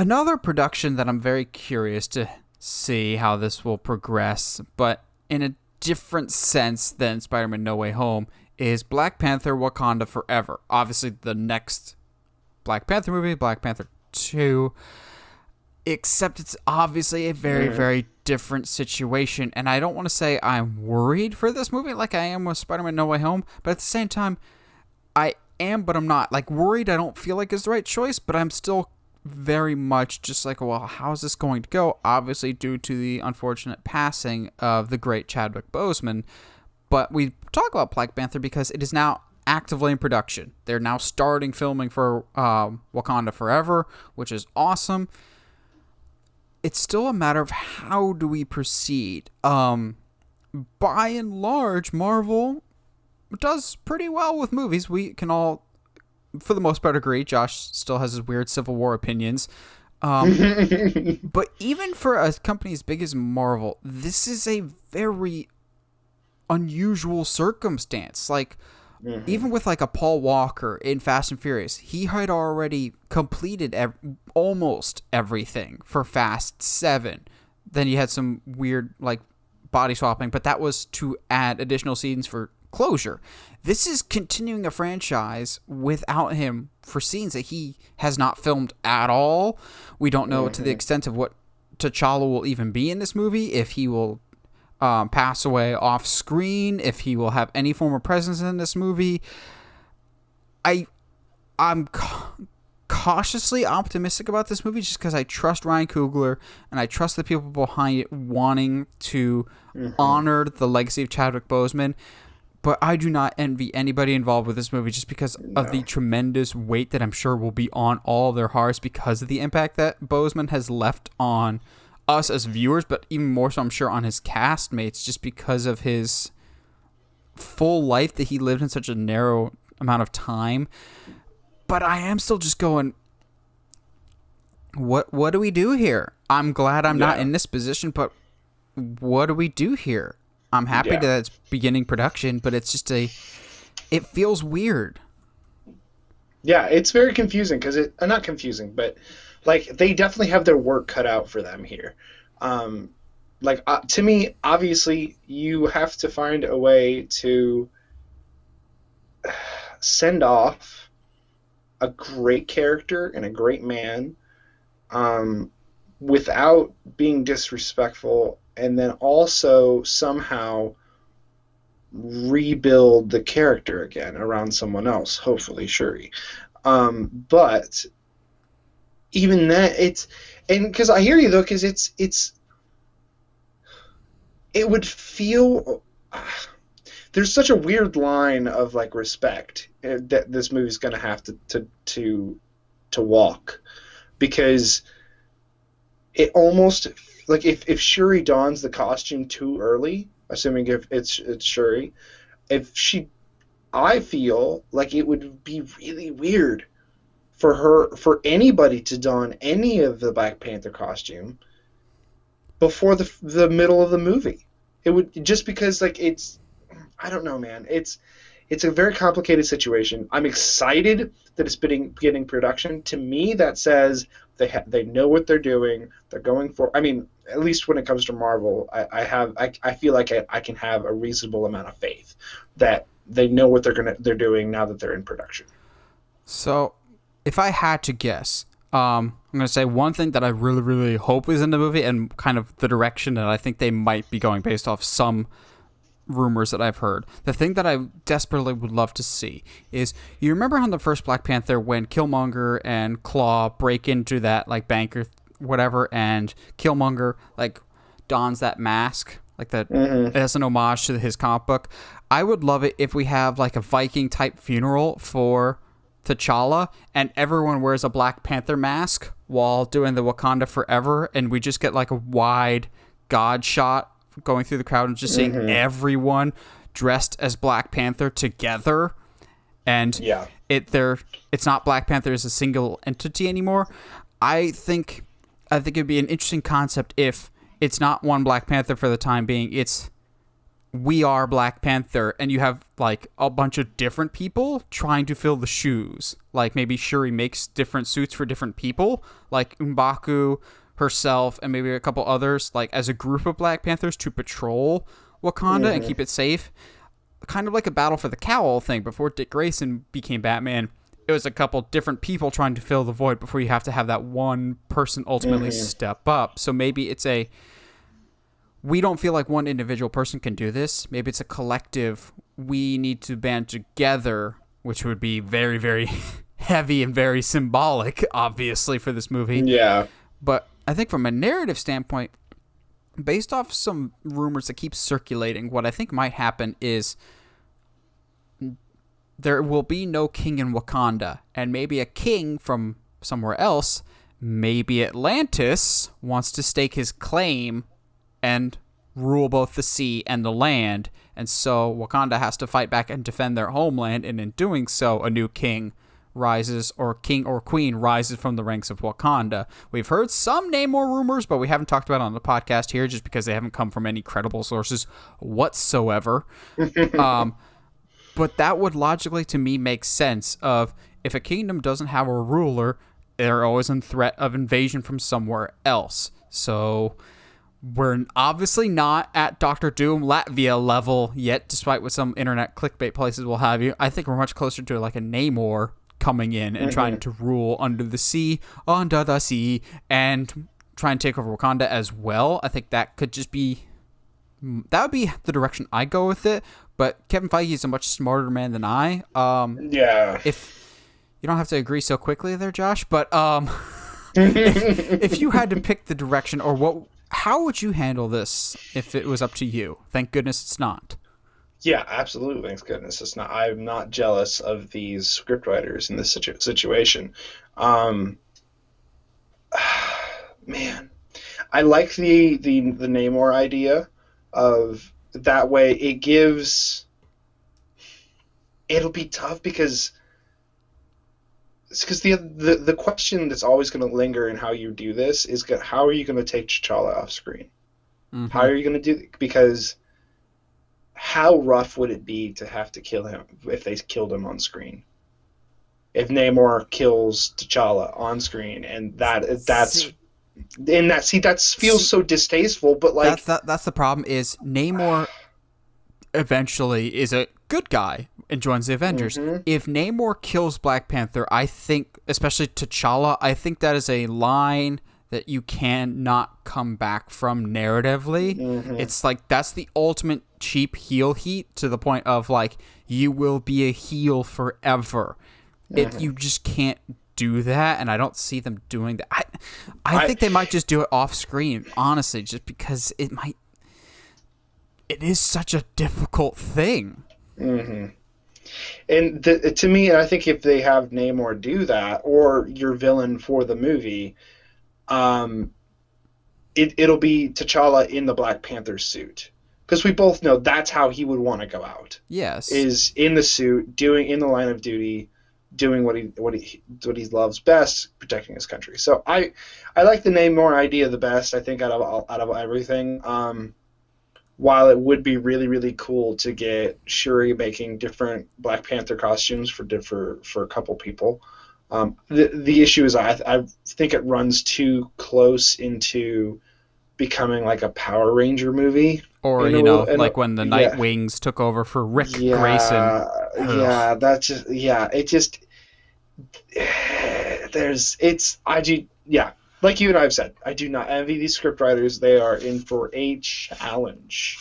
Another production that I'm very curious to see how this will progress, but in a different sense than Spider-Man No Way Home, is Black Panther Wakanda Forever. Obviously, the next Black Panther movie, Black Panther 2, except it's obviously a very, very different situation. And I don't want to say I'm worried for this movie like I am with Spider-Man No Way Home, but at the same time, I am, but I'm not. Like, worried, I don't feel like is the right choice, but I'm still very much just like, well, how's this going to go? Obviously, due to the unfortunate passing of the great Chadwick Boseman. But we talk about Black Panther because it is now actively in production. They're now starting filming for Wakanda Forever, which is awesome. It's still a matter of how do we proceed. By and large, Marvel does pretty well with movies. We can all, for the most part, agree. Josh still has his weird Civil War opinions. But even for a company as big as Marvel, this is a very unusual circumstance. Like, even with like a Paul Walker in Fast and Furious, he had already completed almost everything for Fast 7. Then you had some weird like body swapping, but that was to add additional scenes for closure. This is continuing a franchise without him for scenes that he has not filmed at all. We don't know to the extent of what T'Challa will even be in this movie, if he will pass away off screen, if he will have any form of presence in this movie. I'm cautiously optimistic about this movie just because I trust Ryan Coogler and I trust the people behind it wanting to honor the legacy of Chadwick Boseman. But I do not envy anybody involved with this movie just because of the tremendous weight that I'm sure will be on all of their hearts because of the impact that Boseman has left on us as viewers, but even more so, I'm sure, on his castmates just because of his full life that he lived in such a narrow amount of time. But I am still just going, what do we do here? I'm glad I'm not in this position, but what do we do here? I'm happy that it's beginning production, but it's just it feels weird. Yeah, it's very confusing because not confusing, but like they definitely have their work cut out for them here. To me, obviously, you have to find a way to send off a great character and a great man without being disrespectful, and then also somehow rebuild the character again around someone else, hopefully Shuri. But even that, because I hear you though, because it would feel there's such a weird line of like respect that this movie's going to have to walk, because it almost like if Shuri dons the costume too early, assuming if it's Shuri, I feel like it would be really weird for anybody to don any of the Black Panther costume before the middle of the movie. It would, just because like I don't know, man. It's a very complicated situation. I'm excited that it's beginning production. To me, that says they know what they're doing. They're going for. I mean, at least when it comes to Marvel, I feel like I can have a reasonable amount of faith that they know what they're doing now that they're in production. So, if I had to guess, I'm going to say one thing that I really, really hope is in the movie, and kind of the direction that I think they might be going based off some rumors that I've heard. The thing that I desperately would love to see is, you remember on the first Black Panther when Killmonger and Claw break into that like bank or whatever, and Killmonger like dons that mask, like that as an homage to his comic book. I would love it if we have like a Viking type funeral for T'Challa and everyone wears a Black Panther mask while doing the Wakanda Forever, and we just get like a wide God shot going through the crowd and just seeing everyone dressed as Black Panther together. And it's not Black Panther as a single entity anymore. I think it'd be an interesting concept if it's not one Black Panther for the time being. It's we are Black Panther, and you have like a bunch of different people trying to fill the shoes. Like maybe Shuri makes different suits for different people, like M'Baku, herself, and maybe a couple others, like as a group of Black Panthers to patrol Wakanda and keep it safe. Kind of like a battle for the cowl thing. Before Dick Grayson became Batman, it was a couple different people trying to fill the void before you have to have that one person ultimately step up. So maybe it's we don't feel like one individual person can do this. Maybe it's a collective. We need to band together, which would be very, very heavy and very symbolic, obviously, for this movie. Yeah. But I think from a narrative standpoint, based off some rumors that keep circulating, what I think might happen is there will be no king in Wakanda, and maybe a king from somewhere else, maybe Atlantis, wants to stake his claim and rule both the sea and the land, and so Wakanda has to fight back and defend their homeland, and in doing so, a new king rises, or king or queen rises from the ranks of Wakanda. We've heard some Namor rumors, but we haven't talked about it on the podcast here just because they haven't come from any credible sources whatsoever. But that would logically, to me, make sense of if a kingdom doesn't have a ruler, they're always in threat of invasion from somewhere else. So we're obviously not at Doctor Doom Latvia level yet, despite what some internet clickbait places will have you. I think we're much closer to like a Namor coming in and trying to rule under the sea, and try and take over Wakanda as well. I think that could just be... that would be the direction I go with it, but Kevin Feige is a much smarter man than I. Yeah. If you don't have to agree so quickly there, Josh, but if you had to pick the direction, or how would you handle this if it was up to you? Thank goodness it's not. Yeah, absolutely. Thank goodness it's not. I'm not jealous of these scriptwriters in this situation. Man, I like the Namor idea of that way. It'll be tough because the question that's always going to linger in how you do this is how are you going to take T'Challa off screen? Mm-hmm. How are you going to do it? Because how rough would it be to have to kill him if they killed him on screen? If Namor kills T'Challa on screen, and that feels so distasteful. But like that's the problem. Is Namor eventually is a good guy and joins the Avengers. If Namor kills Black Panther, I think, especially T'Challa, I think that is a line that you cannot come back from narratively. It's like that's the ultimate cheap heel heat, to the point of like you will be a heel forever. You just can't do that, and I don't see them doing that. I think they might just do it off screen, honestly, just because it is such a difficult thing. And to me, I think if they have Namor do that, or your villain for the movie, it'll be T'Challa in the Black Panther suit, because we both know that's how he would want to go out. Yes, is in the suit, in the line of duty, doing what he loves best, protecting his country. So I like the Namor idea the best, I think, out of everything. While it would be really, really cool to get Shuri making different Black Panther costumes for a couple people, the issue is I think it runs too close into becoming like a Power Ranger movie. Or like when the Nightwings took over for Rick Grayson. Like you and I have said, I do not envy these scriptwriters. They are in for a challenge.